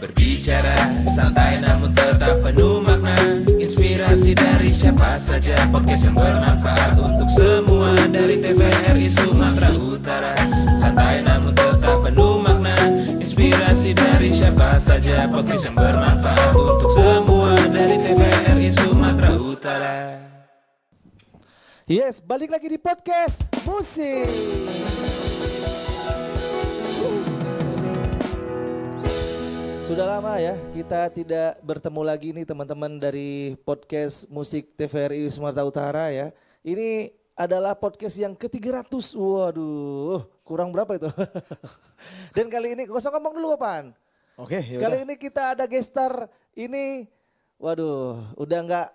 Berbicara santai namun tetap penuh makna. Inspirasi dari siapa saja. Podcast yang bermanfaat untuk semua. Dari TVRI Sumatera Utara. Santai namun tetap penuh makna. Inspirasi dari siapa saja. Podcast yang bermanfaat untuk semua. Dari TVRI Sumatera Utara. Yes, balik lagi di podcast musik. Sudah lama ya kita tidak bertemu lagi nih teman-teman dari podcast musik TVRI Sumatera Utara ya. Ini adalah podcast yang ke-300. Waduh, kurang berapa itu? Dan kali ini gak usah ngomong dulu apaan. Oke, yaudah. Kali ini kita ada guest star ini. Waduh, udah nggak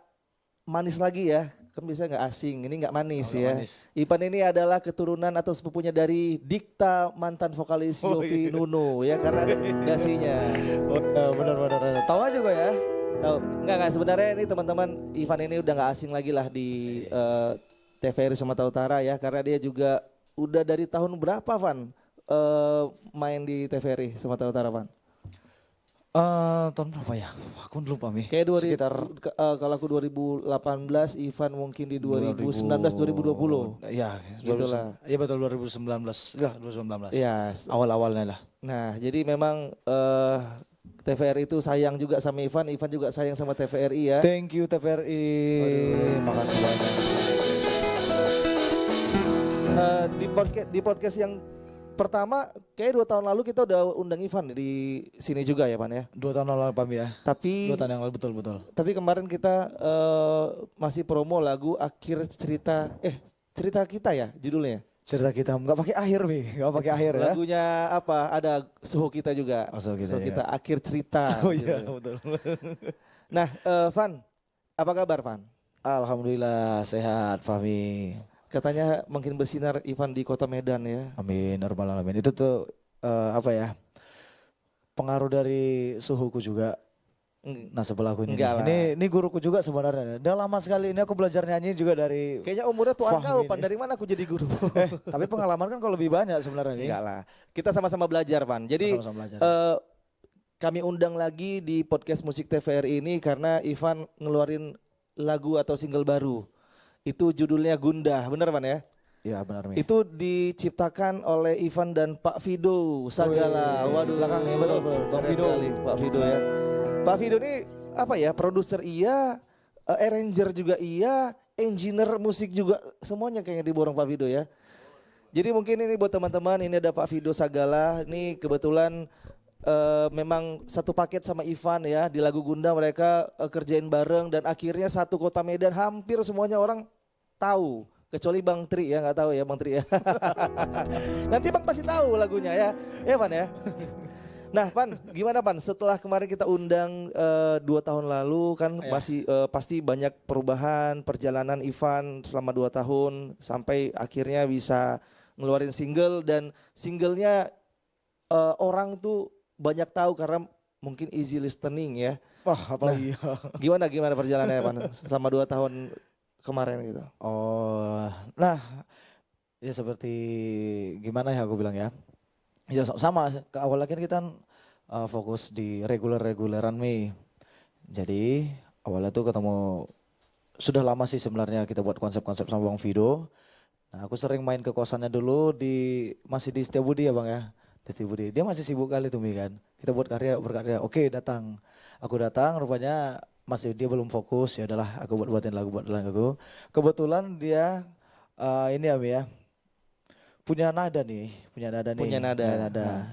manis lagi ya. Kan bisa nggak asing, ini nggak manis ya. Manis. Ipan ini adalah keturunan atau sepupunya dari Dikta, mantan vokalis Yofi Nuno ya, karena ada dasinya. Oh, benar. Tahu aja gue ya. Tahu? Nggak sebenarnya ini teman-teman Ivan ini udah nggak asing lagi lah di TVRI Sumatera Utara ya, karena dia juga udah dari tahun berapa Van main di TVRI Sumatera Utara Van? Tahun berapa ya? Aku lupa nih. Kayak Sekitar kalau aku 2018, Ivan mungkin di 2019 2020. Iya, Gitulah. Iya betul 2019. Enggak, 2019. Iya. Awal-awalnya lah. Nah, jadi memang TVRI itu sayang juga sama Ivan juga sayang sama TVRI ya. Thank you TVRI. Makasih banyak. Di podcast yang pertama kayak 2 tahun lalu kita udah undang Ivan di sini juga ya Pan ya. 2 tahun lalu Pam ya. 2 tahun yang lalu betul. Tapi kemarin kita masih promo lagu akhir cerita kita ya judulnya. Cerita kita nggak pakai akhir nih, nggak pakai akhir ya. Lagunya apa? Ada suhu kita juga. Oh, suhu kita, kita akhir cerita. Oh iya gitu. betul. Nah, Van, apa kabar Van? Alhamdulillah sehat Fahmi. Katanya makin bersinar Ivan di kota Medan ya. Amin, normal alamin. Itu tuh apa ya? Pengaruh dari suhuku juga. Nah sebelahku ini. Enggak lah. Ini guruku juga sebenarnya. Udah lama sekali ini aku belajar nyanyi juga dari. Kayaknya umurnya tuan Fahmi kau, ini. Pan. Dari mana aku jadi guru? Tapi pengalaman kan kalau lebih banyak sebenarnya nih. Enggak lah. Kita sama-sama belajar, Pan. Jadi Sama-sama belajar. kami undang lagi di podcast musik TVRI ini karena Ivan ngeluarin lagu atau single baru. Itu judulnya Gundah, bener Pan ya? Iya benar Mi. Itu diciptakan oleh Ivan dan Pak Fido Sagala. Waduh, belakangnya betul. Bang keren Fido. kali, Pak Fido ya. Pak Fido ini apa ya? Produser iya, arranger juga iya, engineer musik juga, semuanya kayaknya diborong Pak Fido ya. Jadi mungkin ini buat teman-teman, ini ada Pak Fido Sagala. Ini kebetulan memang satu paket sama Ivan ya, di lagu Gunda mereka kerjain bareng dan akhirnya satu kota Medan hampir semuanya orang tahu. Kecuali Bang Tri ya, nggak tahu ya Bang Tri ya. Nanti Bang pasti tahu lagunya ya, ya Pan ya. Nah Pan, gimana Pan? Setelah kemarin kita undang 2 tahun lalu kan masih pasti banyak perubahan perjalanan Ivan selama 2 tahun sampai akhirnya bisa ngeluarin single dan singlenya orang tuh banyak tahu karena mungkin easy listening ya. Wah apa iya. Gimana perjalanannya Pan selama 2 tahun kemarin gitu? Oh, nah ya seperti gimana ya aku bilang ya. Ya sama, ke awalnya kan kita fokus di reguleran Mi. Jadi awalnya tuh ketemu, sudah lama sih sebenarnya kita buat konsep-konsep sama Bang Fido. Nah aku sering main ke kosannya dulu masih di Setiabudi ya Bang ya. Di Setiabudi, dia masih sibuk kali tuh Mi kan. Kita buat berkarya, oke datang. Aku datang rupanya masih dia belum fokus, ya udahlah aku buatin lagu. Kebetulan dia ini ya Mi ya. Punya nada nih. Punya nada.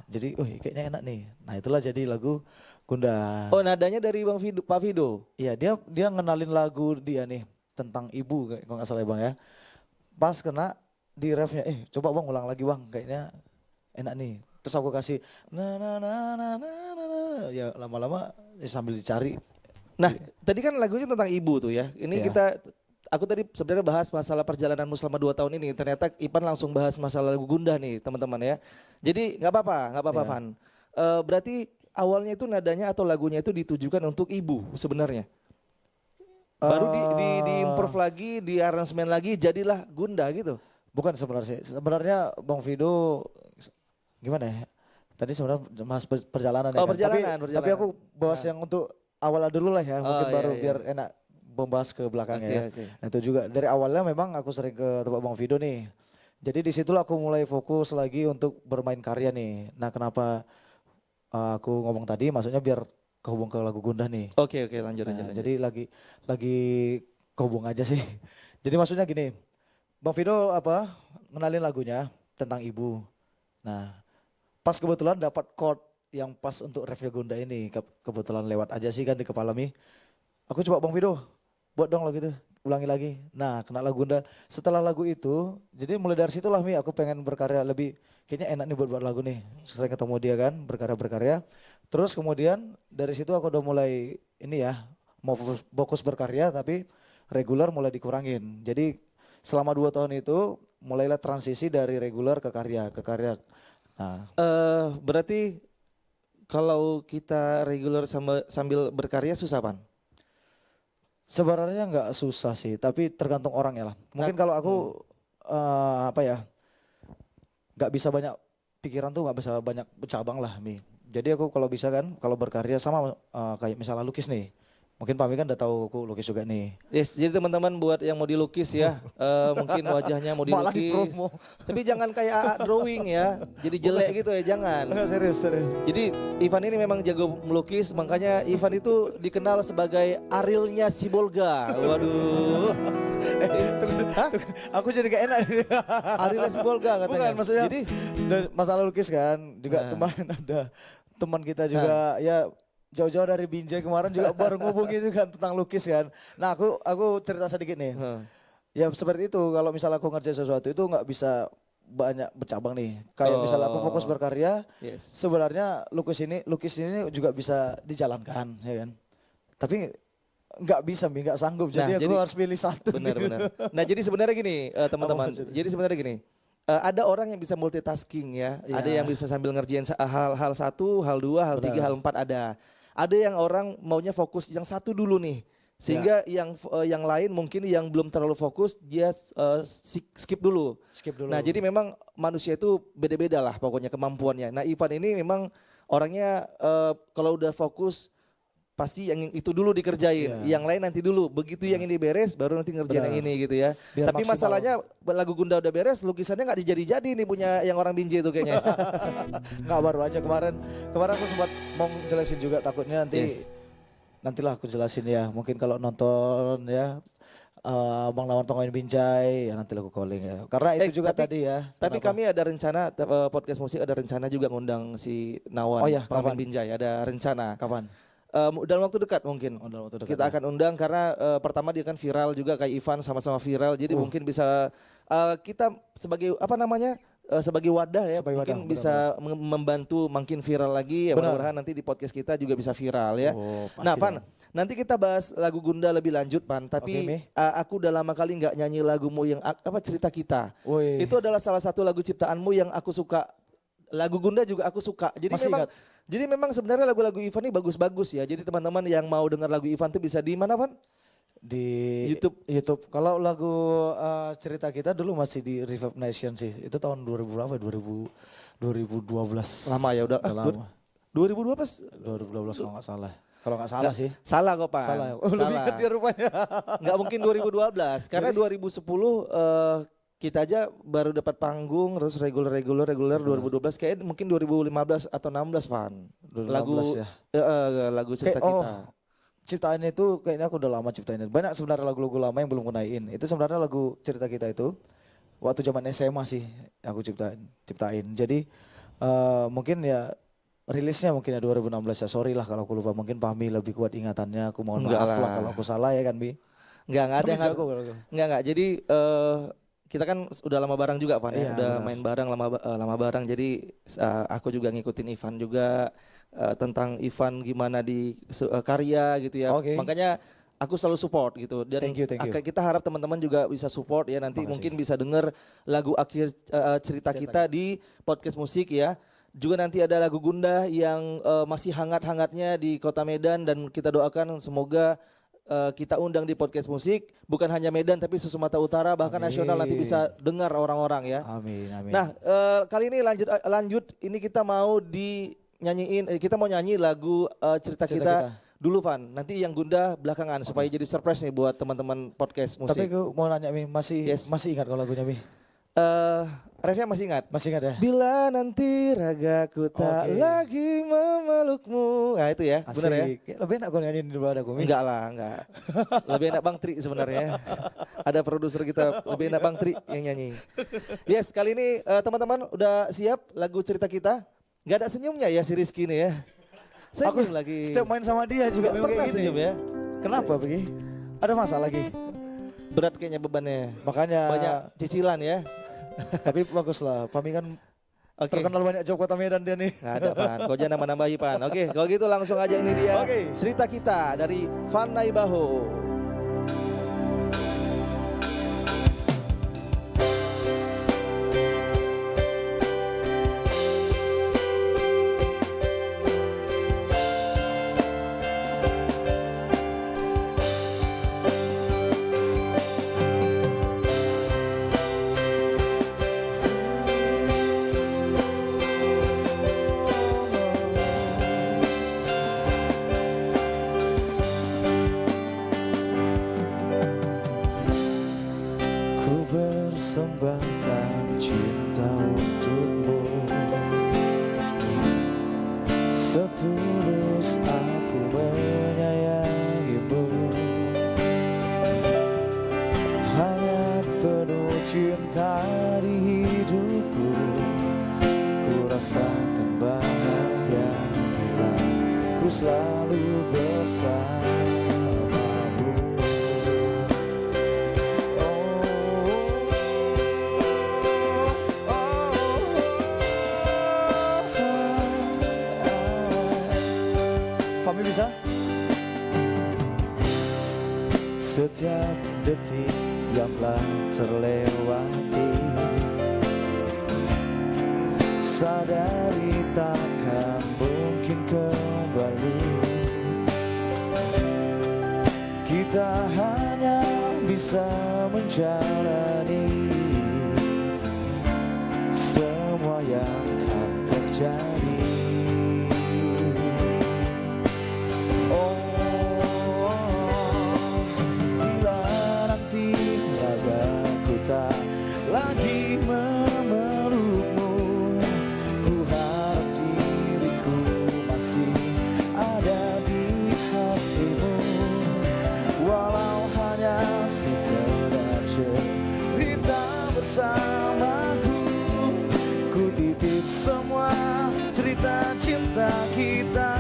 Jadi, kayaknya enak nih. Nah, itulah jadi lagu Gunda. Oh, nadanya dari Bang Fido, Pak Fido. Iya, dia ngenalin lagu dia nih tentang ibu kalau nggak salah ya Bang ya. Pas kena di refnya, coba Bang ulang lagi Bang, kayaknya enak nih. Terus aku kasih ya lama-lama sambil dicari. Nah, tadi kan lagunya tentang ibu tuh ya. Ini Iya. aku tadi sebenarnya bahas masalah perjalananmu selama 2 tahun ini. Ternyata Ipan langsung bahas masalah lagu Gundah nih teman-teman ya. Jadi nggak apa-apa Iya. Van. Berarti awalnya itu nadanya atau lagunya itu ditujukan untuk ibu sebenarnya. Baru di improve lagi, di aransemen lagi, jadilah Gunda gitu. Bukan sebenarnya. Sebenarnya Bang Fido gimana ya? Tadi sebenarnya bahas perjalanan ya Oh, kan. perjalanan, Tapi perjalanan. aku bahas yang untuk awal dulu lah ya, mungkin iya, baru iya. biar enak membahas ke belakangnya Oke, ya. oke. Nah, itu juga dari awalnya memang aku sering ke tempat Bang Vido nih. Jadi di situlah aku mulai fokus lagi untuk bermain karya nih. Nah, kenapa aku ngomong tadi maksudnya biar kehubung ke lagu Gundah nih. Oke, lanjut, Nah, lanjut. jadi lagi kehubung aja sih. Jadi maksudnya gini, Bang Vido ngenalin lagunya tentang ibu. Nah, pas kebetulan dapat chord yang pas untuk review Gunda ini. Kebetulan lewat aja sih kan di kepala Mi. Aku coba Bang Vido, buat dong lagu itu, ulangi lagi. Nah, kena lagu Gunda. Setelah lagu itu, jadi mulai dari situlah Mi, aku pengen berkarya lebih, kayaknya enak nih buat lagu nih. Sering ketemu dia kan, berkarya. Terus kemudian dari situ aku udah mulai ini ya, mau fokus berkarya tapi reguler mulai dikurangin. Jadi selama 2 tahun itu mulailah transisi dari reguler ke karya. Nah, Berarti kalau kita reguler sambil berkarya susah, Pan? sebenarnya nggak susah sih, tapi tergantung orang ya lah. Mungkin kalau aku nggak bisa banyak pikiran tuh, nggak bisa banyak bercabang lah Mi. Jadi aku kalau bisa kan, kalau berkarya sama kayak misalnya lukis nih. Mungkin Pak Mi kan udah tahu aku lukis juga nih. Yes, jadi teman-teman buat yang mau dilukis ya, mungkin wajahnya mau Malah dilukis. dipromo. Tapi jangan kayak AA drawing ya, jadi jelek gitu ya, jangan. Enggak, serius. Jadi Ivan ini memang jago melukis, makanya Ivan itu dikenal sebagai Arilnya Sibolga. Waduh. Hah? Aku jadi gak enak nih. Arilnya Sibolga katanya. Bukan maksudnya. Jadi Dan masalah lukis kan, juga ada teman kita juga ya jauh-jauh dari Binjai kemarin juga baru ngubungin itu kan tentang lukis kan. Nah aku cerita sedikit nih. Ya seperti itu, kalau misalnya aku ngerjain sesuatu itu nggak bisa banyak bercabang nih. Kayak misalnya aku fokus berkarya, yes. sebenarnya lukis ini juga bisa dijalankan ya kan. Tapi nggak bisa Mi, nggak sanggup. Jadi aku harus pilih satu. Benar. Nah jadi sebenarnya gini teman-teman, ada orang yang bisa multitasking ya. Ada yang bisa sambil ngerjain hal 1, hal 2, hal 3, hal 4 ada. Ada yang orang maunya fokus yang satu dulu nih. Sehingga yang lain mungkin yang belum terlalu fokus dia skip dulu. Nah, jadi memang manusia itu beda-beda lah pokoknya kemampuannya. Nah, Ivan ini memang orangnya kalau udah fokus pasti yang itu dulu dikerjain, yang lain nanti dulu. Begitu yang ini beres, baru nanti ngerjain yang ini gitu ya. Biar tapi maksimal. masalahnya lagu Gunda udah beres, lukisannya nggak dijadi-jadi nih punya yang orang Binjai itu kayaknya. Nggak, baru aja kemarin aku sempat mau jelasin juga, takutnya nantilah aku jelasin ya. Mungkin kalau nonton ya Bang Nawan Pengamen Binjai, ya nanti aku calling ya. Karena itu juga tadi ya. Tapi kenapa? kami ada rencana podcast musik ada rencana juga ngundang si Nawan Pengamen Binjai, ada rencana. Kapan? Dalam waktu dekat mungkin. Dalam waktu dekat, kita akan undang karena pertama dia kan viral juga kayak Ivan, sama-sama viral. Jadi mungkin bisa kita sebagai sebagai wadah ya, mungkin bisa membantu makin viral lagi ya. Mudah-mudahan nanti di podcast kita juga bisa viral ya. Nah Pan, nanti kita bahas lagu Gunda lebih lanjut Pan. Tapi aku udah lama kali nggak nyanyi lagumu yang cerita kita. Itu adalah salah satu lagu ciptaanmu yang aku suka. Lagu Gunda juga aku suka. Jadi memang sebenarnya lagu-lagu Ivan ini bagus-bagus ya. Jadi teman-teman yang mau dengar lagu Ivan itu bisa di mana Pan? Di YouTube. Kalau lagu cerita kita dulu masih di Reverb Nation sih. Itu tahun 2000 berapa? 2012. Lama ya udah lama. 2012 kalau nggak salah. Kalau nggak salah sih. Salah kok Pan. Salah. Lebih ingat dia rupanya. Nggak mungkin 2012 karena 2010 kita aja baru dapat panggung terus reguler 2012 kayak mungkin 2015 atau 16 Pan. 2015 ya. Lagu cerita kita. Ciptaan itu kayaknya aku udah lama ciptain. Banyak sebenarnya lagu-lagu lama yang belum kenain. Itu sebenarnya lagu cerita kita itu waktu zaman SMA sih aku ciptain. Jadi mungkin ya rilisnya mungkin ya 2016 ya. Sorry lah kalau aku lupa, mungkin Pahmi lebih kuat ingatannya. Aku mohon maaf lah kalau aku salah ya kan Bi. Enggak ada yang enggak. Jadi kita kan udah lama bareng juga Pan ya, udah main bareng lama bareng. Jadi aku juga ngikutin Ivan juga tentang Ivan gimana di karya gitu ya. Makanya aku selalu support gitu. Dan thank you. Kita harap teman-teman juga bisa support ya, nanti mungkin bisa denger lagu akhir cerita kita di podcast musik ya. Juga nanti ada lagu Gunda yang masih hangat-hangatnya di Kota Medan dan kita doakan semoga kita undang di podcast musik, bukan hanya Medan tapi Sumatera Utara bahkan Amin. nasional nanti bisa dengar orang-orang ya. Amin, amin. Nah, kali ini lanjut ini kita mau kita mau nyanyi lagu cerita kita dulu Van. Nanti yang Gunda belakangan supaya jadi surprise nih buat teman-teman podcast musik. Tapi aku mau nanya Mi, masih ingat kalau lagunya Mi? Refnya masih ingat? Masih ingat ya? Bila nanti ragaku tak lagi memelukmu. Nah itu ya, benar ya? Lebih enak kau nyanyiin daripada aku Mi. Enggak lah, enggak. Lebih enak Bang Tri sebenarnya. Ada produser kita, lebih enak Bang Tri yang nyanyi. Yes, kali ini teman-teman udah siap lagu cerita kita? Gak ada senyumnya ya si Rizky ini ya? Aku lagi. setiap main sama dia juga Gak pernah senyum ya? Kenapa Begi? Ada masalah lagi? Berat kayaknya bebannya. Makanya Banyak cicilan ya. tapi bagus lah, Pami kan terkenal banyak job kota Medan dia nih. Nggak ada Pan, kau jangan nambah-nambahi Pan. Oke, kalau gitu langsung aja ini dia cerita kita dari Van Naibaho. Persembahkan cinta untukmu, setulus aku menyayangimu. Hanya penuh cinta di hidupku, ku rasakan bahagia bila ku selalu bersamamu. Fami bisa? Setiap detik yang telah terlewati, sadari takkan mungkin kembali. Kita hanya bisa menjalani semua yang akan terjadi. Lagi memelukmu, ku harap diriku masih ada di hatimu. Walau hanya sekedar cerita bersamaku, ku titip semua cerita cinta kita.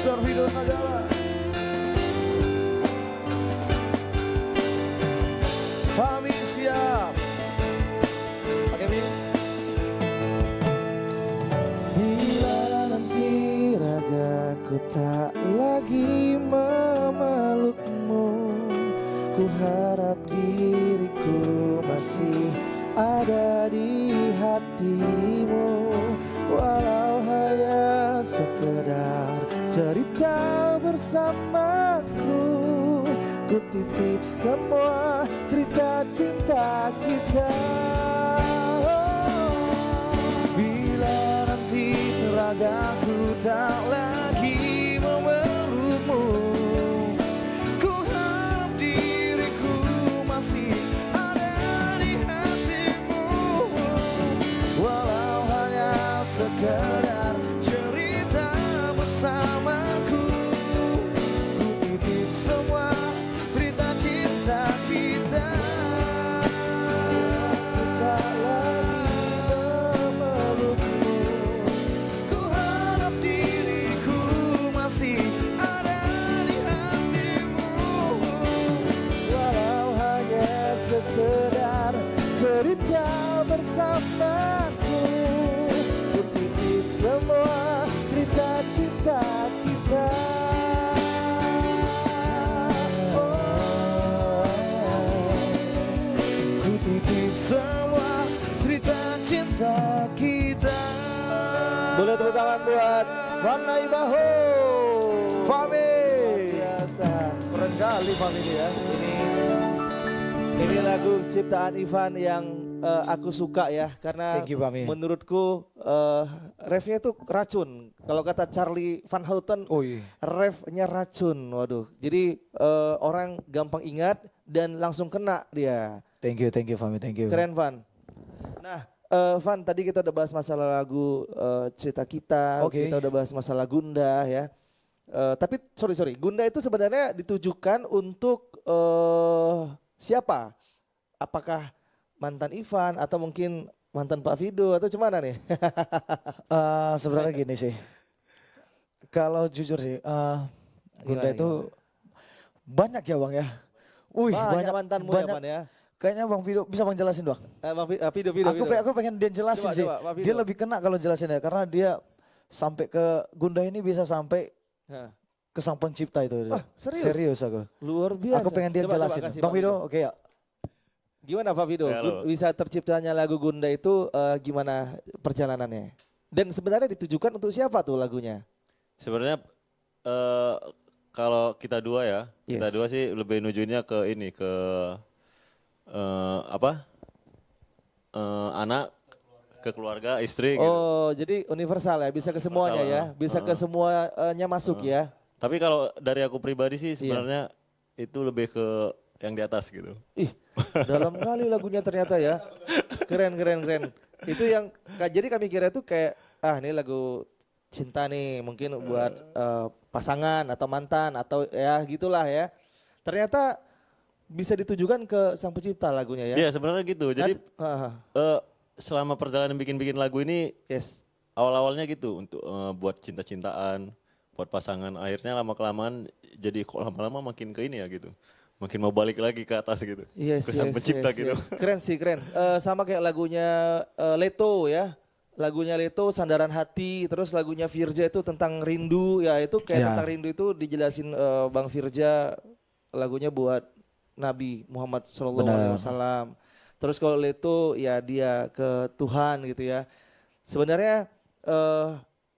Sorvido Sagala, Fami siap. Oke, bila nanti ragaku tak lagi memelukmu, ku harap diriku masih ada di hatimu. Walau hanya sekedar cerita bersamaku, ku titip semua cerita cinta kita. Bila nanti ragaku tak lagi memelukmu, ku harap diriku masih ada di hatimu. Walau hanya sekedar cerita bersamaku, ku titip semua cerita cinta kita. Tak lagi memelukmu, ku harap diriku masih ada di hatimu. Walau hanya sekedar cerita bersamaku, ku titip semua cerita cinta kita. Ku titip semua cerita cinta kita. Boleh tepuk tangan buat Fana Ibaho. Fami. Biasa. Keren kali Fami ini ya. Ini lagu ciptaan Ivan yang aku suka ya, karena Thank you, Fami. menurutku refnya itu racun. Kalau kata Charlie Van Houten, Oh iya. refnya racun. Waduh. Jadi orang gampang ingat dan langsung kena dia. Thank you Fami, thank you. Keren Van. Nah, Van, tadi kita udah bahas masalah lagu cerita kita, Oke. kita udah bahas masalah Gunda ya. Tapi sorry, Gunda itu sebenarnya ditujukan untuk siapa? Apakah mantan Ivan atau mungkin mantan Pak Fido atau gimana nih? Sebenarnya gini sih. Kalau jujur sih, Gunda Gimana, itu banyak ya Bang ya. Wih, banyak mantanmu ya, banyak. Van ya. Kayaknya Bang Fido bisa Bang jelasin doang. Fido. Aku pengen dia jelasin Coba, sih. Pak Fido. Dia lebih kena kalau jelasin ya, karena dia sampai ke Gunda ini bisa sampai Nah, ke sang pencipta itu. Wah, serius? Serius aku. luar biasa. Aku pengen dia Coba jelasin. kasih, Bang Pak Fido, oke ya. Gimana Pak Fido? Halo. Bisa terciptanya lagu Gunda itu gimana perjalanannya? Dan sebenarnya ditujukan untuk siapa tuh lagunya? Sebenarnya kalau kita dua ya, kita Yes. dua sih lebih nujunya ke ini, ke apa? Anak, ke keluarga, istri gitu. Oh, jadi universal ya, bisa ke semuanya ya, bisa ke semuanya masuk ya. Tapi kalau dari aku pribadi sih sebenarnya itu lebih ke yang di atas gitu. Ih, dalam kali lagunya ternyata ya. Keren. Itu yang, jadi kami kira itu kayak, ini lagu cinta nih, mungkin buat pasangan atau mantan atau ya gitulah ya. Ternyata bisa ditujukan ke sang pencipta lagunya ya. Iya sebenarnya gitu. Jadi selama perjalanan bikin lagu ini, Yes. awal-awalnya gitu untuk buat cinta-cintaan, buat pasangan. Akhirnya lama-kelamaan jadi kok lama-lama makin ke ini ya gitu. Makin mau balik lagi ke atas gitu. Yes, ke sang pencipta gitu. Keren sih, keren. Sama kayak lagunya Leto ya. Lagunya Leto Sandaran Hati, terus lagunya Firja itu tentang rindu ya, itu kayak Ya. tentang rindu itu dijelasin Bang Firja, lagunya buat Nabi Muhammad SAW. Terus kalau Leto ya dia ke Tuhan gitu ya. Sebenarnya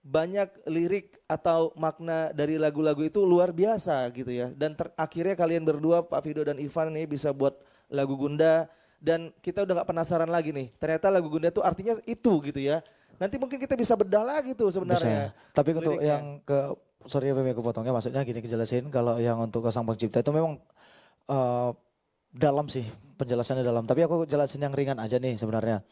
banyak lirik atau makna dari lagu-lagu itu luar biasa gitu ya. Dan akhirnya kalian berdua Pak Fido dan Ivan ini bisa buat lagu Gunda. Dan kita udah gak penasaran lagi nih. Ternyata lagu Gunda itu artinya itu gitu ya. Nanti mungkin kita bisa bedah lagi tuh sebenarnya. Bisa. Tapi untuk liriknya. yang ke, sorry ya Bang, aku potongnya, maksudnya gini kejelasin, kalau yang untuk ke sang pencipta itu memang dalam sih, penjelasannya dalam. Tapi aku jelasin yang ringan aja nih sebenarnya.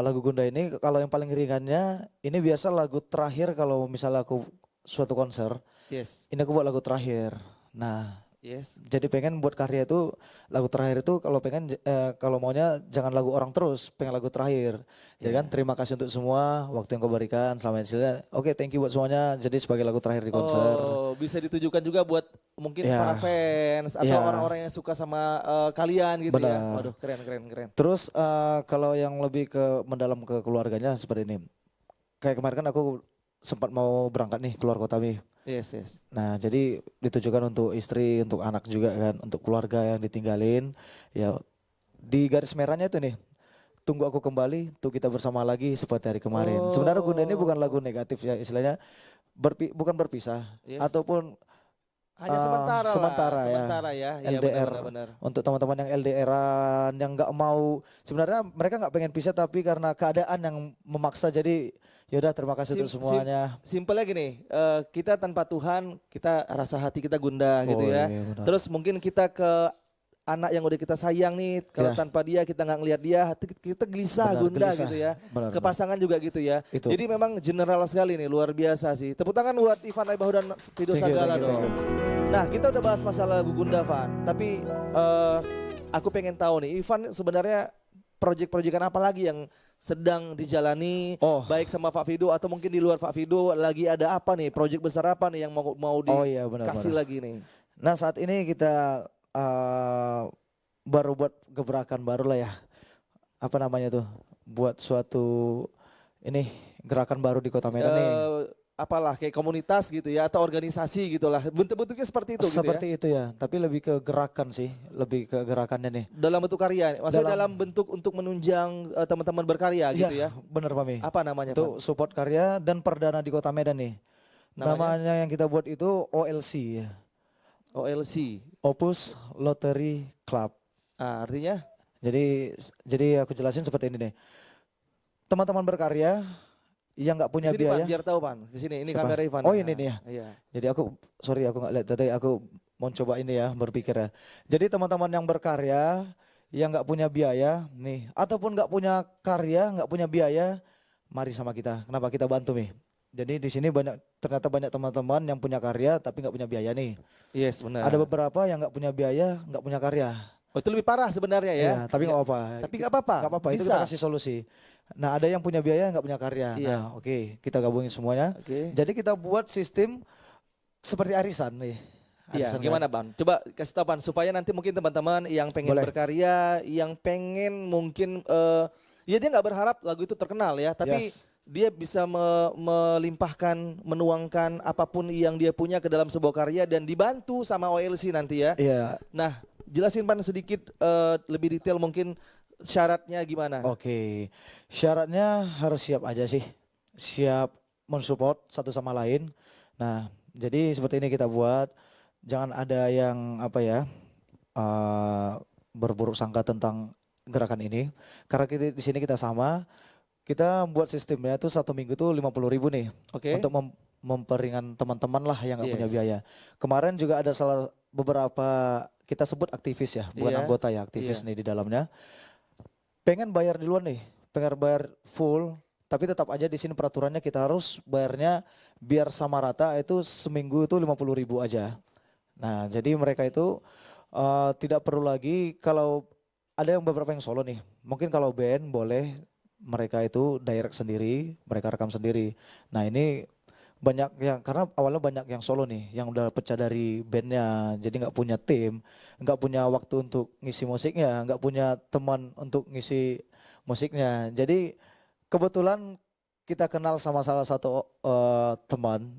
Lagu Gunda ini kalau yang paling ringannya, ini biasa lagu terakhir kalau misalnya aku suatu konser, Yes. ini aku buat lagu terakhir. Nah, Yes. jadi pengen buat karya itu, lagu terakhir itu kalau pengen, kalau maunya jangan lagu orang terus, pengen lagu terakhir. Jadi kan terima kasih untuk semua waktu yang kau berikan selama ini. Oke, thank you buat semuanya, jadi sebagai lagu terakhir di konser. Oh, bisa ditujukan juga buat mungkin Ya. para fans atau Ya. orang-orang yang suka sama kalian gitu ya. Benar. Waduh, keren. Terus kalau yang lebih ke mendalam ke keluarganya seperti ini. Kayak kemarin kan aku sempat mau berangkat nih keluar kota nih. Yes. Nah jadi ditujukan untuk istri, untuk anak juga kan, untuk keluarga yang ditinggalin. Ya di garis merahnya itu nih, tunggu aku kembali, tuh kita bersama lagi seperti hari kemarin. Sebenarnya Gunda ini bukan lagu negatif ya, istilahnya bukan berpisah. Yes. Ataupun Hanya sementara lah. sementara ya. Sementara ya. Iya, LDR. benar. Untuk teman-teman yang LDRan yang nggak mau, sebenarnya mereka nggak pengen pisah tapi karena keadaan yang memaksa, jadi yaudah terima kasih untuk semuanya. Simpelnya gini, kita tanpa Tuhan, kita rasa hati kita gundah gitu Oh, ya. iya, benar. Terus mungkin kita ke anak yang udah kita sayang nih, kalau Ya. tanpa dia kita nggak ngelihat dia, hati kita gelisah, Benar, gundah gelisah. gitu ya. Benar, Ke pasangan juga gitu ya. Itu. Jadi memang general sekali nih, luar biasa sih. Tepuk tangan buat Ivan Aibahu dan Fido Thank you, Sagala thank you, dong. thank Nah, kita udah bahas masalah lagu Gunda, Van. Tapi aku pengen tahu nih, Ivan sebenarnya proyek-proyekan apa lagi yang sedang dijalani, Oh. baik sama Pak Fido atau mungkin di luar Pak Fido, lagi ada apa nih, proyek besar apa nih yang mau Oh iya, benar, dikasih benar. lagi nih? Nah saat ini kita baru buat gebrakan baru lah ya. Apa namanya tuh? Buat suatu ini gerakan baru di Kota Medan nih. Apalah kayak komunitas gitu ya atau organisasi gitulah. Bentuk-bentuknya seperti itu Seperti gitu ya. itu ya, tapi lebih ke gerakan sih, lebih ke gerakannya nih. Dalam bentuk karya. Maksudnya dalam bentuk untuk menunjang teman-teman berkarya gitu ya. Bener Pak Mi. Apa namanya, Itu Pak? support karya dan perdana di Kota Medan nih. Namanya yang kita buat itu OLC ya. OLC. Opus Lottery Club. Ah, artinya? Jadi aku jelasin seperti ini nih. Teman-teman berkarya yang nggak punya Kesini, biaya. Pan, biar tahu Pan. Kesini, ini Siapa? kamera Ivan. Oh ini nih ya. Iya. Jadi aku nggak lihat tadi, aku mau coba ini ya berpikir ya. Jadi teman-teman yang berkarya yang nggak punya biaya nih, ataupun nggak punya karya, nggak punya biaya, mari sama kita. Kenapa kita bantu nih? Jadi di sini ternyata banyak teman-teman yang punya karya tapi nggak punya biaya nih. Yes, benar. Ada beberapa yang nggak punya biaya, nggak punya karya. Oh, itu lebih parah sebenarnya ya. Iya, tapi nggak apa-apa. Tapi nggak apa-apa. Nggak apa-apa, itu Bisa. kita kasih solusi. Nah ada yang punya biaya nggak punya karya. Iya. Nah oke, kita gabungin semuanya. Oke. Jadi kita buat sistem seperti arisan nih. Iya, Arisan gimana Bang? Coba kasih tahu Bang supaya nanti mungkin teman-teman yang pengen Boleh. berkarya, yang pengen mungkin ya dia nggak berharap lagu itu terkenal ya, tapi Yes. dia bisa melimpahkan, menuangkan apapun yang dia punya ke dalam sebuah karya dan dibantu sama OLC nanti ya. Iya. Nah, jelasin Pan sedikit lebih detail mungkin syaratnya gimana? Oke, syaratnya harus siap aja sih, siap mensupport satu sama lain. Nah, jadi seperti ini kita buat, jangan ada yang apa ya berburuk sangka tentang gerakan ini, karena kita di sini kita sama, kita buat sistemnya itu 1 minggu tuh 50.000 nih, Oke. untuk memperingan teman-teman lah yang nggak punya Yes. biaya. Kemarin juga ada beberapa kita sebut aktivis ya, bukan Iya, anggota ya, aktivis iya. nih di dalamnya. Pengen bayar duluan nih, pengen bayar full, tapi tetap aja di sini peraturannya kita harus bayarnya biar sama rata itu seminggu itu 50.000 aja. Nah jadi mereka itu tidak perlu lagi kalau ada yang beberapa yang solo nih, mungkin kalau band boleh mereka itu direct sendiri, mereka rekam sendiri. Nah ini banyak yang karena awalnya banyak yang solo nih, yang udah pecah dari bandnya, jadi nggak punya tim, nggak punya waktu untuk ngisi musiknya, nggak punya teman untuk ngisi musiknya. Jadi kebetulan kita kenal sama salah satu teman,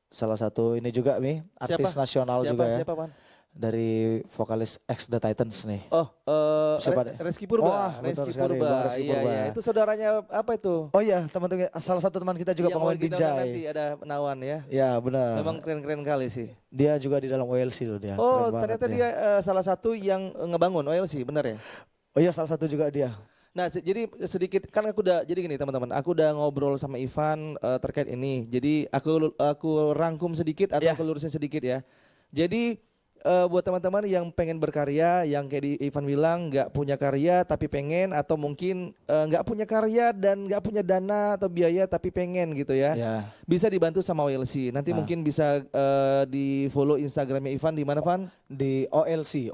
salah satu ini juga nih, artis nasional Siapa? juga ya, Siapa Pan? dari vokalis X The Titans nih. Oh, Siapa deh? Reski Purba. Wah, betul Reski sekali, Purba. Bang Reski Iya, Purba. iya. Itu saudaranya apa itu? Oh iya, teman-teman salah satu teman kita juga Yang mau pemain diundang nanti Binjai. ada Nawan ya. Ya benar. Memang keren-keren kali sih. Dia juga di dalam OLC loh dia. Oh, Keren banget ternyata dia salah satu yang ngebangun OLC, benar ya? Oh iya, salah satu juga dia. Nah, jadi sedikit kan aku udah jadi gini teman-teman, aku udah ngobrol sama Ivan terkait ini. Jadi aku rangkum sedikit atau Ya. aku lurusin sedikit ya. Jadi buat teman-teman yang pengen berkarya, yang kayak di Ivan bilang nggak punya karya tapi pengen, atau mungkin nggak punya karya dan nggak punya dana atau biaya tapi pengen gitu ya, Ya. bisa dibantu sama OLC. Nanti Nah. mungkin bisa di follow Instagramnya Ivan di mana Van? Di OLC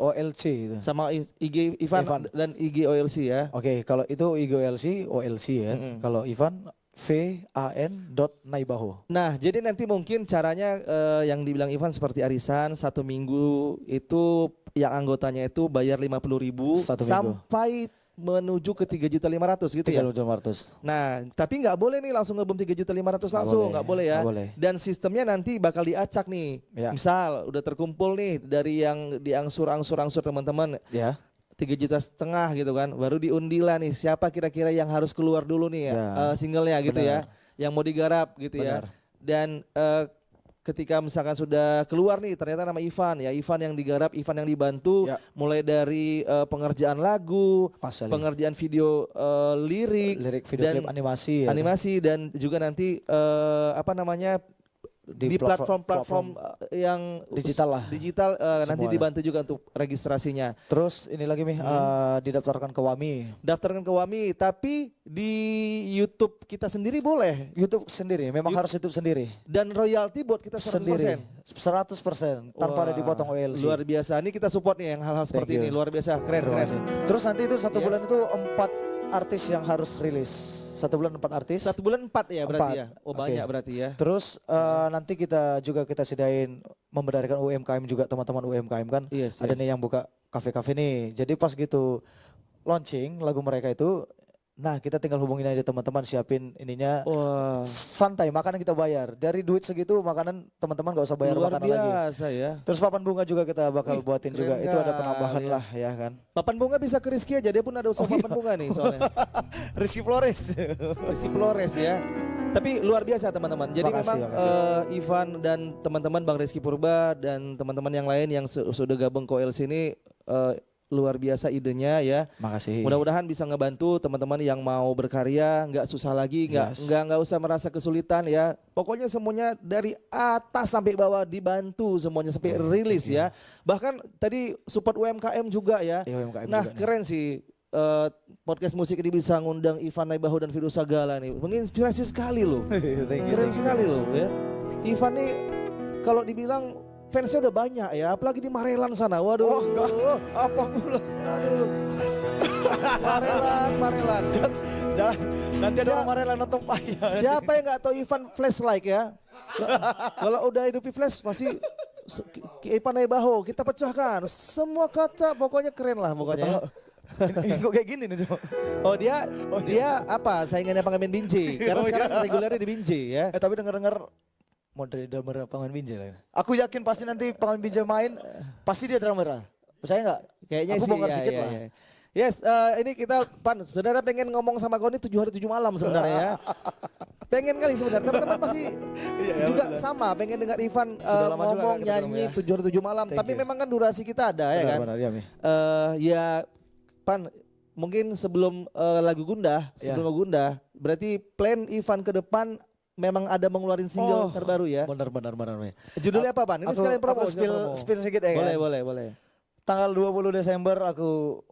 itu. Sama IG Ivan, Ivan. dan IG OLC ya. Oke, kalau itu IG OLC ya. Mm-mm. Kalau Ivan VAN.Naibaho. Nah, jadi nanti mungkin caranya yang dibilang Ivan seperti arisan 1 minggu itu yang anggotanya itu bayar 50.000 1 minggu. sampai menuju ke 3.500.000 gitu ya. 3.500. Nah, tapi nggak boleh nih langsung ngebom 3.500.000 langsung, nggak boleh ya. Nggak boleh. Dan sistemnya nanti bakal diacak nih. Ya. Misal udah terkumpul nih dari yang diangsur-angsur teman-teman Ya. 3,5 juta gitu kan, baru diundi lah nih siapa kira-kira yang harus keluar dulu nih ya, Ya. singlenya gitu ya, Benar. yang mau digarap gitu ya. Benar. Dan ketika misalkan sudah keluar nih ternyata nama Ivan ya, Ivan yang digarap, Ivan yang dibantu, Ya. mulai dari pengerjaan lagu, Pas sekali. pengerjaan video lirik, Lirik video dan klip animasi ya. animasi, dan juga nanti apa namanya di platform-platform yang Digital lah. digital nanti Semuanya. dibantu juga untuk registrasinya. Terus ini lagi nih didaftarkan ke WAMI. Daftarkan ke WAMI, tapi di YouTube kita sendiri boleh. YouTube sendiri, memang harus YouTube sendiri. Dan royalti buat kita 100%. Sendiri. 100% tanpa ada Wah, dipotong OLC. Luar biasa. Ini kita support nih yang hal-hal seperti you. ini. Luar biasa. Keren, Terima keren. kasih. Terus nanti itu 1 Yes. bulan itu 4 artis yang harus rilis. 1 bulan 4 artis. 1 bulan 4 ya berarti 4. ya. Oh, Oke. banyak berarti ya. Terus nanti kita sediain memberdayakan UMKM juga, teman-teman UMKM kan. Yes, Ada yes. nih yang buka kafe-kafe nih. Jadi pas gitu launching lagu mereka itu Nah kita tinggal hubungin aja teman-teman, siapin ininya. Wah, Santai, makanan kita bayar. Dari duit segitu makanan teman-teman gak usah bayar luar makanan lagi. biasa ya. Terus papan bunga juga kita bakal buatin keren juga. Itu ada kali penambahan ya. lah ya kan. Papan bunga bisa ke Rizky aja, dia pun ada usaha papan bunga nih soalnya. Rizky Flores. Rizky Flores ya. Tapi luar biasa teman-teman. Jadi Makasih, memang makasih. Ivan dan teman-teman Bang Rizky Purba dan teman-teman yang lain yang sudah gabung ke OLC ini luar biasa idenya ya. Makasih. Mudah-mudahan bisa ngebantu teman-teman yang mau berkarya, nggak susah lagi, nggak usah merasa kesulitan ya. Pokoknya semuanya dari atas sampai bawah dibantu semuanya sampai rilis ya. Bahkan tadi support UMKM juga ya. Iya, UMKM Nah juga nih. keren sih. Podcast musik ini bisa ngundang Ivan Naibaho dan Fido Sagala nih. Menginspirasi sekali loh. Thank you, Keren thank you. sekali loh ya. Ivan nih kalau dibilang fansnya udah banyak ya, apalagi di Marelan sana. Waduh. Oh, enggak. Apa pula? Aduh. Marelan. Jangan nanti ada Siap. orang marah nonton payah. Siapa yang nggak tahu Ivan Flash like ya? Kalau udah hidupi Flash pasti Ivan Naibaho kita pecahkan. Semua kata pokoknya keren lah pokoknya. Ini kok kayak gini nih cuma. Oh dia apa saingannya pengamen Binjai karena sekarang regulernya di Binjai ya. Tapi dengar-dengar mau dari drummer Pangan Binjai lah. Aku yakin pasti nanti Pangan Binjai main pasti dia drummer. Percaya nggak? Kayaknya aku sih bongkar ya, sedikit ya, lah. ya. Yes, ini kita Pan sebenarnya pengen ngomong sama kau ini 7 hari 7 malam sebenarnya ya. Pengen kali sebenarnya teman-teman pasti juga bener. sama pengen dengar Ivan Sudah lama juga ngomong kita ketemu nyanyi ya. 7 hari 7 malam. Thank Tapi you. memang kan durasi kita ada ya kan. Benar, iya, Mi. Ya Pan mungkin sebelum lagu Gundah, sebelum lagu Gundah, berarti plan Ivan ke depan memang ada mengeluarin single terbaru ya. Benar. Mi. Judulnya apa Pan? Ini sekalian promo. Aku sekalian promo. spill sedikit ya kan. Boleh. Tanggal 20 Desember aku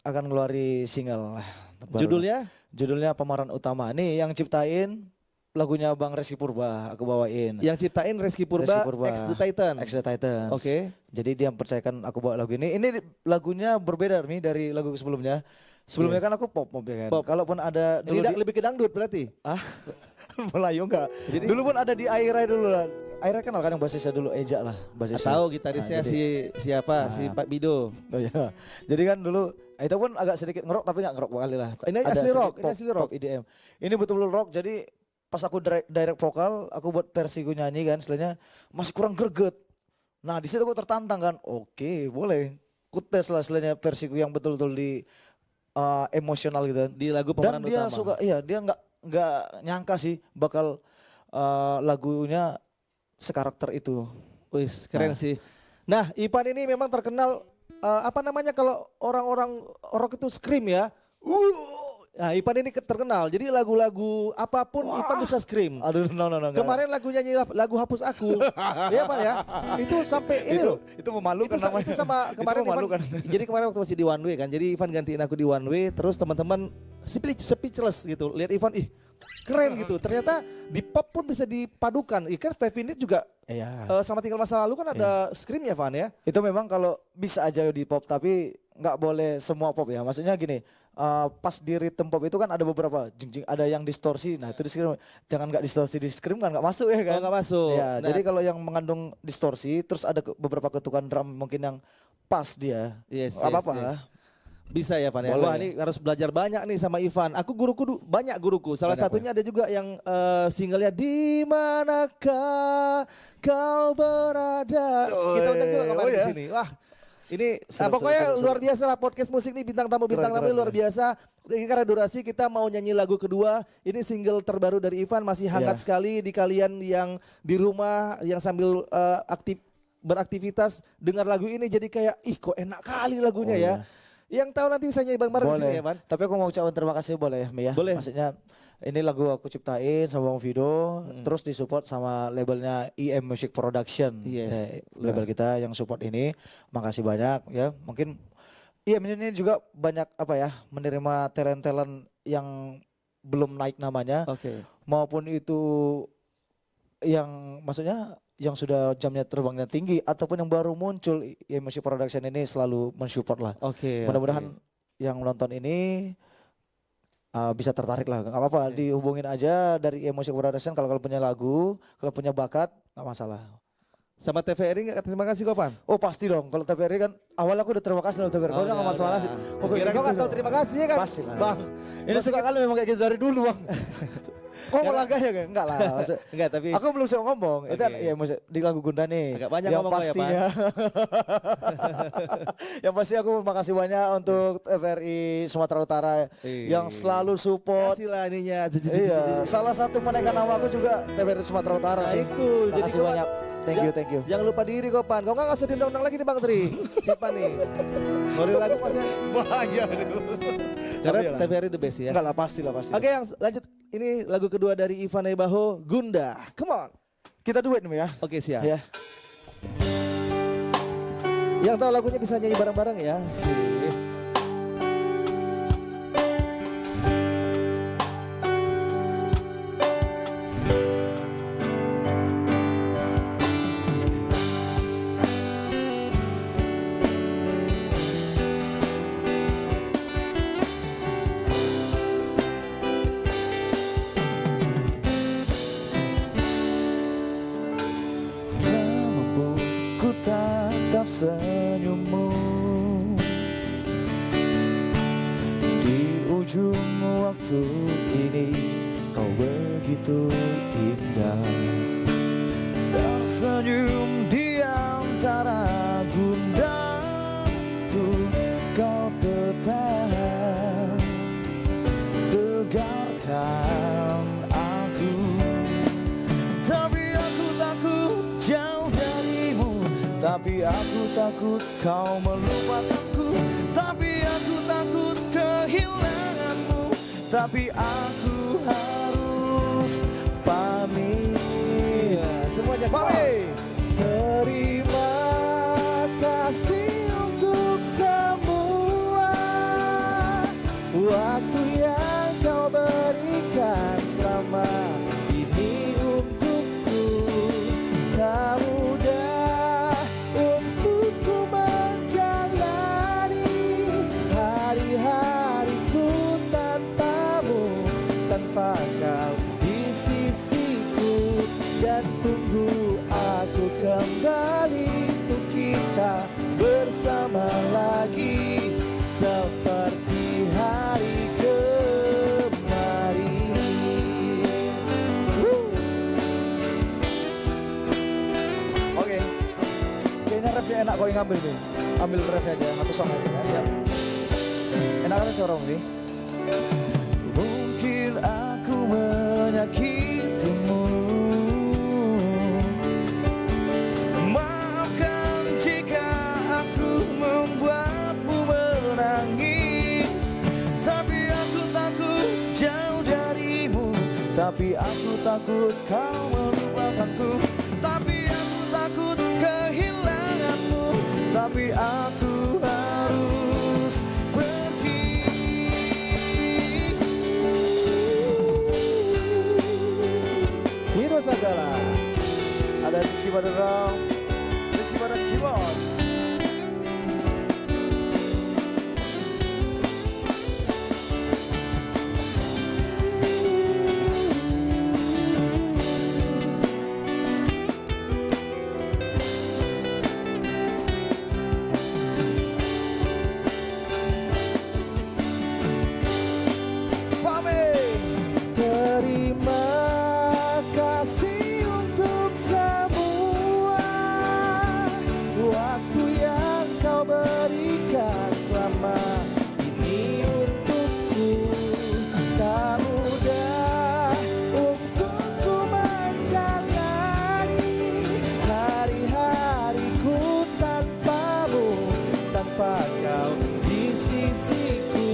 akan ngeluarin single terbaru. Judulnya Pemeran Utama. Nih yang ciptain lagunya Bang Rizky Purba, aku bawain. Yang ciptain Rizky Purba, X The Titan. X The Titans. Oke. Jadi dia percayakan aku bawa lagu ini. Ini lagunya berbeda nih dari lagu sebelumnya. Sebelumnya kan aku pop ya kan. Pop. Kalaupun ada Ini dulu lebih ke dangdut berarti. Melayu enggak. Dulu pun ada di Aira dulu lah. Aira kenal kan yang basisnya dulu Eja lah basisnya. Tahu gitarisnya siapa? Si Pak Bido. Oh ya. Jadi kan dulu itu pun agak sedikit ngerok tapi nggak ngerok kali lah. Ini Ada asli sedikit rock, ini asli rock. Pop EDM. Ini betul-betul rock. Jadi pas aku direct vokal, aku buat versi gue nyanyi kan, istilahnya masih kurang greget. Nah di situ aku tertantang kan, oke boleh. Ku tes lah istilahnya versiku yang betul-betul di emosional gitu kan. Di lagu Dan pemeran dia utama. suka, iya dia nggak nyangka sih bakal lagunya sekarakter itu. Wis, keren sih. Nah, Ipan ini memang terkenal apa namanya kalau orang-orang rock itu scream ya. Nah, Ipan ini terkenal. Jadi lagu-lagu apapun Ipan bisa scream. Aduh, no. enggak. Kemarin lagu nyanyi lagu Hapus Aku. Iya Pan ya. Itu sampai ini loh. Itu memalukan namanya. Itu sama kemarin Itu memalukan. Jadi kemarin waktu masih di One Way kan. Jadi Ivan gantiin aku di One Way. Terus teman-teman speechless gitu. Lihat Ivan, ih keren gitu. Ternyata di pop pun bisa dipadukan. Ikan 5 Minute juga Iya. sama Tinggal Masa Lalu kan ada screamnya Van ya. Itu memang kalau bisa aja di pop tapi nggak boleh semua pop ya. Maksudnya gini, pas di rhythm pop itu kan ada beberapa jing ada yang distorsi. Nah itu di scream, jangan nggak distorsi di scream kan nggak masuk ya kan? Oh, nggak masuk. Ya, Nah. jadi kalau yang mengandung distorsi, terus ada beberapa ketukan drum mungkin yang pas dia. Yes, Nggak apa-apa. yes. Bisa ya Pan ya. Boleh. Wah ini harus belajar banyak nih sama Ivan. Aku banyak guruku. Salah Banyak, satunya ada juga yang singlenya Di Manakah Kau Berada. Kita udah juga kemarin di sini. Wah ini pokoknya seru. luar biasa lah podcast musik nih bintang tamu Keren, luar biasa. Ini karena durasi kita mau nyanyi lagu kedua. Ini single terbaru dari Ivan masih hangat sekali di kalian yang di rumah yang sambil beraktivitas dengar lagu ini jadi kayak ih kok enak kali lagunya ya. Yang tahu nanti bisa nyanyi bareng-bareng di sini Boleh. ya, Pan. Tapi aku mau ucapkan terima kasih boleh Mi ya. Boleh. Maksudnya ini lagu aku ciptain sama Bang Vido, terus disupport sama labelnya EM Music Production. Yes. Label kita yang support ini. Makasih banyak ya. Mungkin EM ini juga banyak apa ya, menerima talent-talent yang belum naik namanya Oke. maupun itu yang maksudnya yang sudah jamnya terbangnya tinggi ataupun yang baru muncul EM Music Production ini selalu mensupport lah. Oke. Mudah-mudahan yang menonton ini bisa tertarik lah. Gak apa-apa, dihubungin aja dari Emosi Production kalau punya lagu, kalau punya bakat, gak masalah. Sama TVRI nggak terima kasih Kopan? Oh pasti dong, kalau TVRI kan awal aku udah terima kasih sama TVRI, kalau nggak masalah sih. Pokoknya kau nggak tahu terima kasih ya kan? Pasti lah. Bang, Ini suka kali memang kayak gitu dari dulu bang. Oh olahraga ya kan? Enggak lah. Enggak tapi Aku belum bisa ngomong. Itu kan ya maksud di lagu Gunda nih. Agak banyak yang ngomong kok ya, pastinya. Yang pasti aku makasih banyak untuk TVRI Sumatera Utara yang selalu support. kasih lah ininya. Iya, salah satu menaikkan nama aku juga TVRI Sumatera Utara Nah sih. itu, jadi Makasih kau banyak. Thank you. Jangan lupa diri Kopan. Kau nggak usah diundang lagi nih Bang Tri. Siapa nih? Ngori lagu pasti bahaya. Karena Tapi lah. TVRI the best ya. Enggak lah, pasti lah pasti. Oke, yang lanjut ini lagu kedua dari Ivan Ebaho, Gunda. Come on. Kita duet nih ya. Oke, siap. Ya. Yang tahu lagunya bisa nyanyi bareng-bareng ya. Sip. Tak mampu ku tatap senyummu di ujung waktu ini, kau begitu indah, tersenyum di antara gundaku, kau tetap tegarkan aku. Tapi aku takut jauh darimu, tapi aku takut kau melupakanku, tapi aku takut kehilanganmu, tapi aku harus pamit. Semuanya Pamit. Terima kasih untuk semua waktu yang kau berikan selama ini untukku. Tak mudah untukku menjalani hari-hariku tanpamu, tanpa kau di sisiku. Dan tunggu aku kembali untuk kita bersama lagi seperti hari kemarin. Oke. Kayaknya rapnya enak kau yang ngambil nih. Ambil rapnya aja, satu song aja ya. Enak kan corong nih. Mungkin aku menyakitimu, maafkan jika aku membuatmu menangis, tapi aku takut jauh darimu, tapi aku takut kau melupakanku, tapi aku takut kehilanganmu, tapi aku harus pergi. Vino Sagala. Ada Rizky Baderang, Rizky Badar keyboard. Terima kasih untuk semua waktu yang kau berikan selama ini untukku. Tak mudah untukku menjalani hari-hariku tanpamu, tanpa kau di sisiku.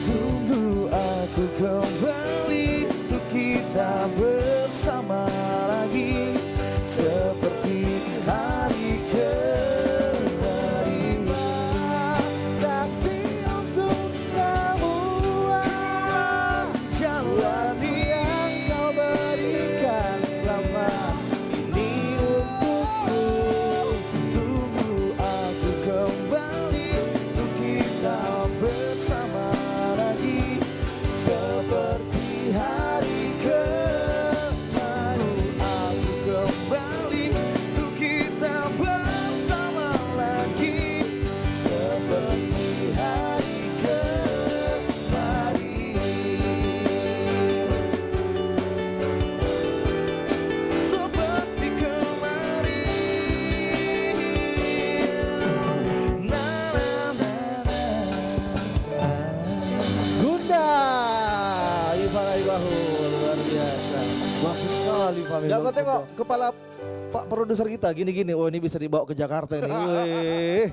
Tunggu aku kembali untuk kita bersama lagi seperti hari kemarin. Kasih untuk semua jalan yang kau berikan selama ini untukku. Tunggu aku kembali untuk kita bersama lagi seperti Bagus sekali Fahmi. Gak kau tengok kepala Pak produser kita gini-gini, oh ini bisa dibawa ke Jakarta ini. Wih.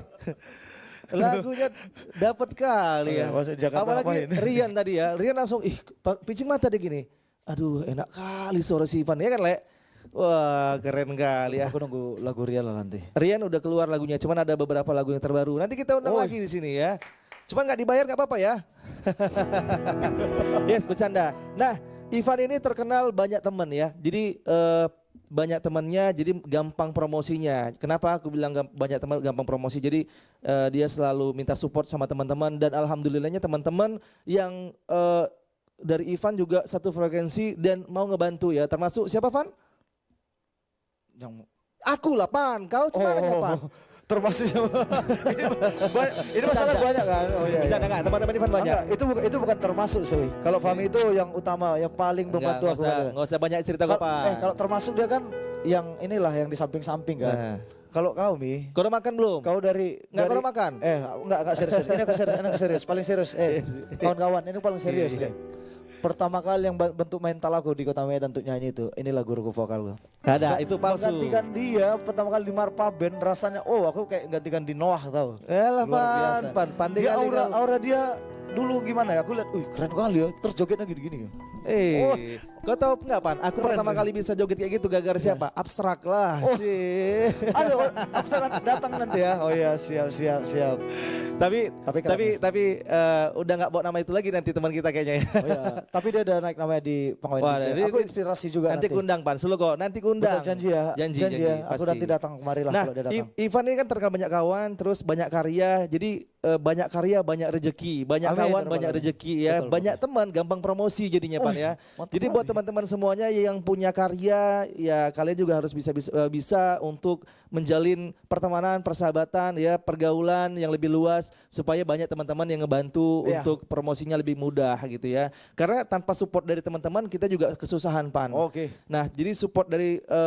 Lagunya dapat kali ya. Masuk Jakarta Apalagi ngapain? Rian tadi ya, Rian langsung pincing mata dia gini. Aduh enak kali suara si Ivan ya kan Le. Wah keren kali ya. Aku nunggu lagu Rian lah nanti. Rian udah keluar lagunya, cuman ada beberapa lagu yang terbaru. Nanti kita undang lagi di sini ya. Cuman nggak dibayar nggak apa-apa ya. Yes bercanda. Nah Ivan ini terkenal banyak teman ya. Jadi banyak temannya, jadi gampang promosinya. Kenapa aku bilang banyak teman gampang promosi? Jadi dia selalu minta support sama teman-teman dan alhamdulillahnya teman-teman yang dari Ivan juga satu frekuensi dan mau ngebantu ya. Termasuk siapa Van? Yang Aku lah Pan, kau cuma nanya Pan. termasuk ini masalah banyak kan. Oh iya. Bisa enggak? Teman-teman Ivan banyak. Enggak, itu bukan termasuk sih. Kalau Fahmi itu yang utama, yang paling membantu aku. Enggak usah banyak cerita kok Pan. Kalau termasuk dia kan yang inilah yang di samping-samping kan. Nah. Kalau kau Mi, Kau udah makan belum? kau dari Nggak kau udah makan? Enggak serius. Ini aku serius, paling serius. Kawan-kawan, ini paling serius Iya. nih. Pertama kali yang bentuk mental aku di Kota Medan untuk nyanyi itu, inilah guruku vokal. Nggak ada, itu palsu. Menggantikan dia pertama kali di Marpa Band rasanya, aku kayak gantikan di Noah tau. Elah Luar biasa. pandai Dia kali kau. aura dia dulu gimana ya? Aku lihat, keren kali ya. Terus jogetnya gini-gini. Kau tahu nggak Pan? Aku pertama kali bisa joget kayak gitu gara-gara siapa? Abstrak lah sih. Aduh, abstrak datang nanti ya. Oh iya, siap. Tapi udah nggak bawa nama itu lagi nanti teman kita kayaknya. Ya. Oh iya, tapi dia udah naik namanya di Pengawin Wah, DJ. nanti- Aku inspirasi juga Nanti kundang Pan, selalu kok. Nanti kundang. Betul, janji ya. Janji ya. Aku pasti. nanti datang kemari lah Nah, kalau dia datang. Ivan ini kan terkenal banyak kawan, terus banyak karya. Jadi banyak karya, banyak rezeki, banyak Amin, kawan, betul, banyak betul. rezeki ya, Betul, banyak teman, gampang promosi jadinya Pan ya. mantap Jadi kali. buat teman-teman semuanya yang punya karya, ya kalian juga harus bisa untuk menjalin pertemanan, persahabatan, ya pergaulan yang lebih luas supaya banyak teman-teman yang ngebantu Iya. untuk promosinya lebih mudah gitu ya. Karena tanpa support dari teman-teman kita juga kesusahan Pan. Oke. Nah, jadi support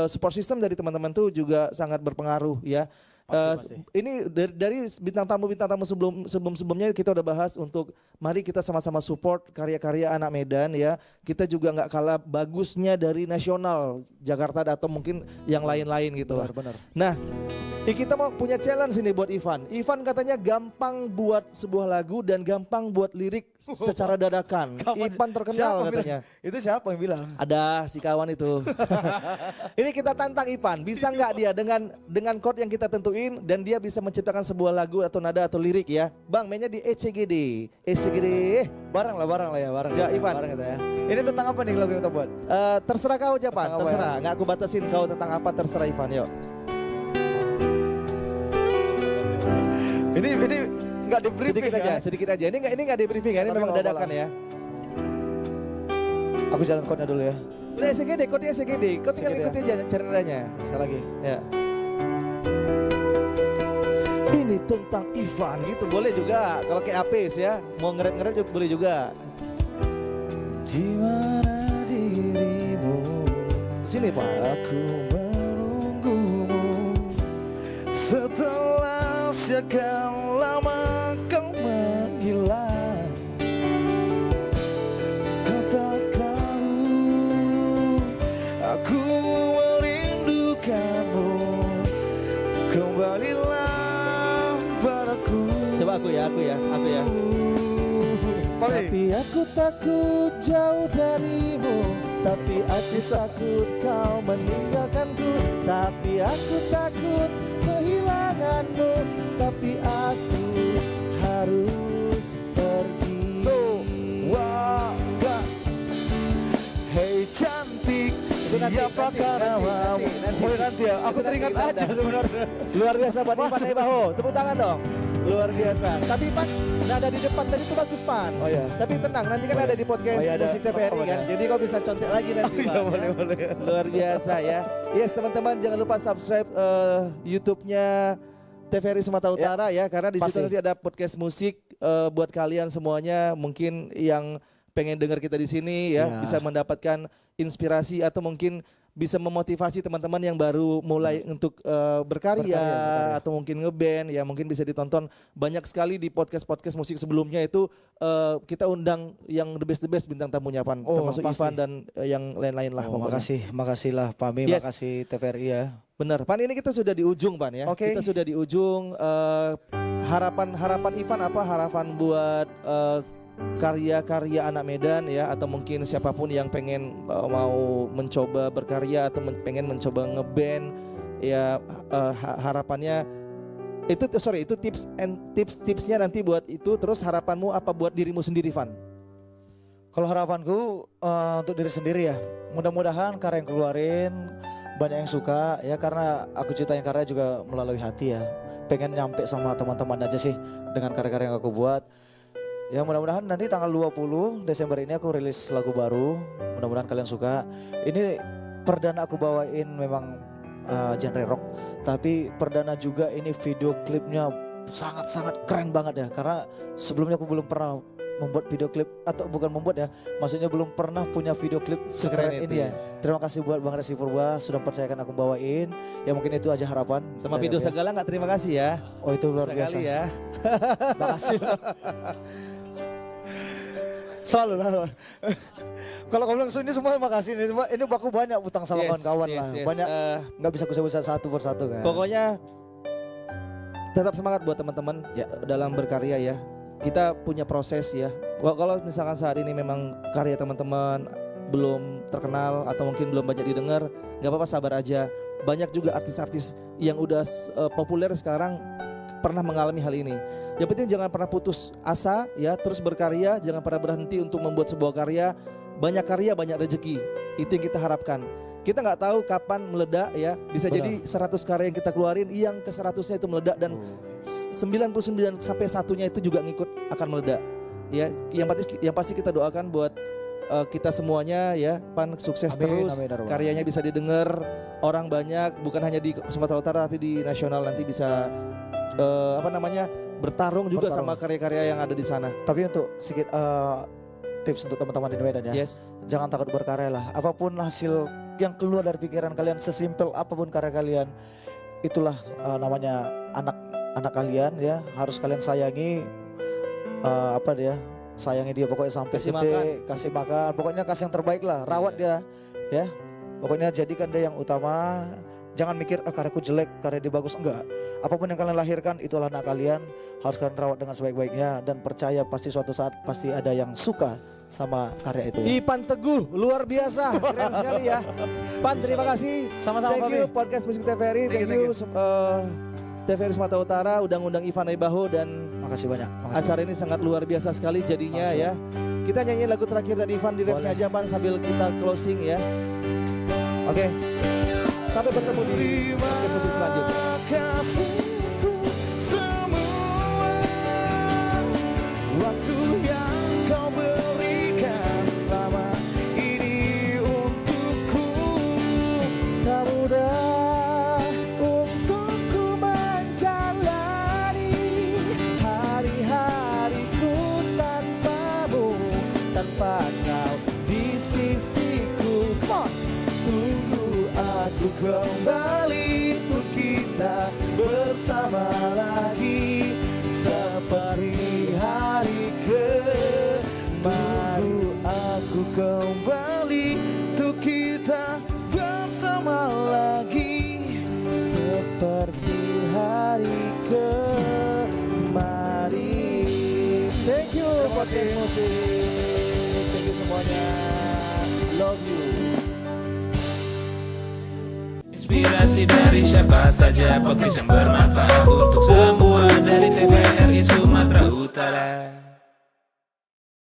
support system dari teman-teman tuh juga sangat berpengaruh ya. Pasti. Ini dari bintang tamu sebelumnya kita udah bahas untuk mari kita sama-sama support karya-karya anak Medan ya. Kita juga nggak kalah bagusnya dari nasional Jakarta atau mungkin yang lain-lain gitu lah. Benar. Nah, kita mau punya challenge ini buat Ivan. Ivan katanya gampang buat sebuah lagu dan gampang buat lirik secara dadakan. Ivan terkenal Siapa katanya. bilang? Itu siapa yang bilang? Ada si kawan itu. Ini kita tantang Ivan, bisa nggak dia dengan chord yang kita tentuin dan dia bisa menciptakan sebuah lagu atau nada atau lirik ya. Bang, mainnya di ECGD. Barang lah ya, barang. Ya, Ivan. Barang kita ya. Ini tentang apa nih lagu yang kita buat? Terserah kau aja, Pan. Tentang apa Terserah. ya? Nggak aku batasin kau tentang apa, terserah Ivan, yuk. Ini nggak di briefing Sedikit aja. Ini nggak di briefing ya, ini Tapi memang nggak apa-apa dadakan ya. Aku jalan chordnya dulu ya. Udah ECGD, kodnya ECGD. Kau tinggal ECGD ikuti aja cari nadanya. Sekali lagi. Ya. Ini tentang Ivan gitu, boleh juga. Kalau kayak Apes ya, mau nge-rap juga boleh juga. Di mana dirimu? Sini Pak. Aku menunggumu setelah sekian lama kau menghilang. Kau tak tahu aku merindukanmu. Kembalilah padaku. Coba aku ya. Tapi aku takut jauh darimu, tapi aku takut kau meninggalkanku. Tapi aku takut kehilanganmu, tapi aku harus pergi. Hei cantik, siapakah namamu? Nanti ya, aku teringat aja sebenarnya. Luar biasa buat Ivan Ebaho, tepuk tangan dong. Luar biasa. Tapi Pan, nada di depan tadi itu bagus Pan. Oh iya. Tapi tenang, nanti kan ada di podcast Oh iya, ada. Musik TVRI kan. Jadi kau bisa contek lagi nanti Pan. boleh. Luar biasa ya. Yes teman-teman jangan lupa subscribe YouTube-nya TVRI Sumatera Utara ya. Karena di situ pasti. nanti ada podcast musik buat kalian semuanya. Mungkin yang pengen dengar kita di sini ya, bisa mendapatkan inspirasi atau mungkin bisa memotivasi teman-teman yang baru mulai untuk berkarya atau mungkin ngeband ya, mungkin bisa ditonton banyak sekali di podcast musik sebelumnya itu kita undang yang the best bintang tamunya Pan, termasuk pasti. Ivan dan yang lain-lain lah. Makasih lah Pami, makasih TVRI ya. Benar, Pan, ini kita sudah di ujung Pan ya. Kita sudah di ujung. Harapan Ivan apa? Harapan buat karya-karya anak Medan ya, atau mungkin siapapun yang pengen mau mencoba berkarya atau pengen mencoba ngeband ya, harapannya itu tipsnya nanti buat itu. Terus harapanmu apa buat dirimu sendiri, Van? Kalau harapanku untuk diri sendiri ya, mudah-mudahan karya yang keluarin banyak yang suka ya, karena aku ciptain karya juga melalui hati ya. Pengen nyampe sama teman-teman aja sih dengan karya-karya yang aku buat. Ya mudah-mudahan nanti tanggal 20 Desember ini aku rilis lagu baru. Mudah-mudahan kalian suka. Ini perdana aku bawain memang genre rock, tapi perdana juga ini video klipnya sangat-sangat keren banget ya. Karena sebelumnya aku belum pernah membuat video klip, atau bukan membuat ya, maksudnya belum pernah punya video klip sekeren ini ya. Terima kasih buat Bang Resi Purba sudah percayakan aku bawain. Ya mungkin itu aja harapan. Sama Video Segala nggak terima kasih ya. Oh itu luar biasa ya. Makasih. Selalu lah. Kalau kau bilang ini semua makasih, ini aku banyak utang sama kawan-kawan lah. Banyak nggak bisa kusebut satu persatu kan. Pokoknya tetap semangat buat teman-teman dalam berkarya ya. Kita punya proses ya. Kalau misalkan saat ini memang karya teman-teman belum terkenal atau mungkin belum banyak didengar, nggak apa-apa, sabar aja. Banyak juga artis-artis yang udah populer sekarang pernah mengalami hal ini. Yang penting jangan pernah putus asa ya, terus berkarya, jangan pernah berhenti untuk membuat sebuah karya. Banyak karya, banyak rezeki. Itu yang kita harapkan. Kita nggak tahu kapan meledak ya. Bisa jadi 100 karya yang kita keluarin, yang ke 100-nya itu meledak dan 99 sampai 1-nya itu juga ngikut akan meledak. Ya, yang pasti kita doakan buat kita semuanya ya, Pan sukses terus. Karyanya bisa didengar orang banyak, bukan hanya di Sumatera Utara tapi di nasional, nanti bisa bertarung juga sama karya-karya yang ada di sana. Tapi untuk sedikit tips untuk teman-teman di Medan ya. Jangan takut berkarya lah. Apapun hasil yang keluar dari pikiran kalian, sesimpel apapun karya kalian, itulah namanya anak kalian ya. Harus kalian sayangi, sayangi dia pokoknya sampai kasih makan, pokoknya kasih yang terbaik lah, rawat dia ya. Pokoknya jadikan dia yang utama. Jangan mikir karyaku jelek, karya dia bagus, enggak. Apapun yang kalian lahirkan itulah anak kalian, harus kalian rawat dengan sebaik-baiknya dan percaya pasti suatu saat pasti ada yang suka sama karya itu ya. Ipan Teguh luar biasa, keren sekali ya. Pan, terima kasih. Sama-sama. Thank you podcast Musik TVRI, thank you TVRI Sumatera Utara undang-undang Ivan Aibaho, dan makasih banyak. Acara ini sangat luar biasa sekali jadinya ya. Kita nyanyi lagu terakhir dari Ivan di refnya aja Pan sambil kita closing ya. Oke. Sampai bertemu di podcast musik selanjutnya. Waktu yang kau berikan selama ini untukku, tak mudah untukku menjalani hari-hariku tanpamu, tanpa kau di sisiku. Tunggu aku kembali untuk kita bersama lagi seperti hari kemarin. Aku kembali untuk kita bersama lagi seperti hari kemarin. Thank you podcast musik, thank you semuanya, love you. Inspirasi dari siapa saja, podcast yang bermanfaat untuk semua dari